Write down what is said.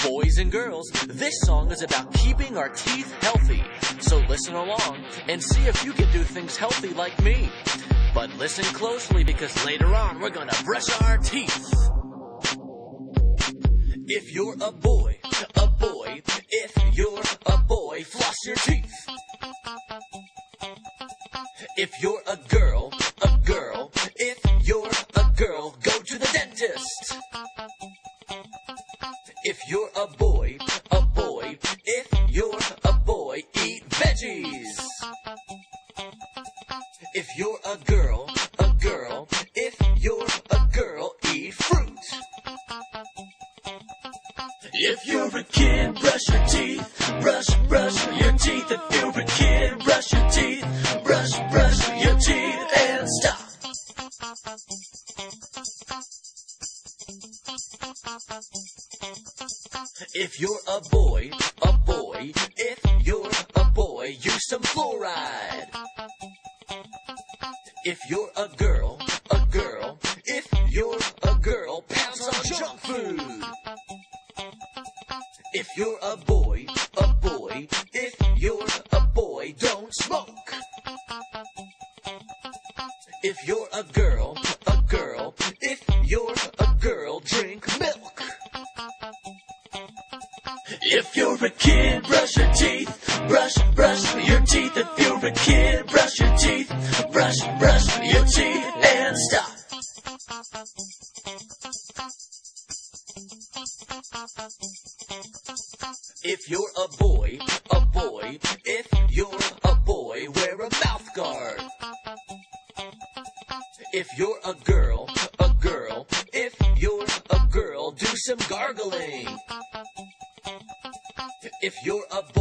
Boys and girls, this song is about keeping our teeth healthy. So listen along and see if you can do things healthy like me. But listen closely because later on we're gonna brush our teeth. If you're a boy, if you're a boy, floss your teeth. If you're a girl, if you're a girl, go to the dentist. If you're a boy, if you're a boy, eat veggies. If you're a girl, if you're a girl, eat fruit. If you're a kid, brush your teeth, brush your teeth. If you're a kid, brush your teeth, brush your teeth, and stop. If you're a boy, if you're a boy, use some fluoride. If you're a girl, if you're a girl, pounce on junk food. If you're a boy, if you're a boy, don't smoke. If you're a girl, if you're a girl, drink milk. If you're a kid, brush your teeth, brush your teeth. If you're a kid, brush your teeth, brush your teeth, and stop. If you're a boy, if you're a boy, wear a mouth guard. If you're a girl, if you're a girl, do some gargling. If you're a boy,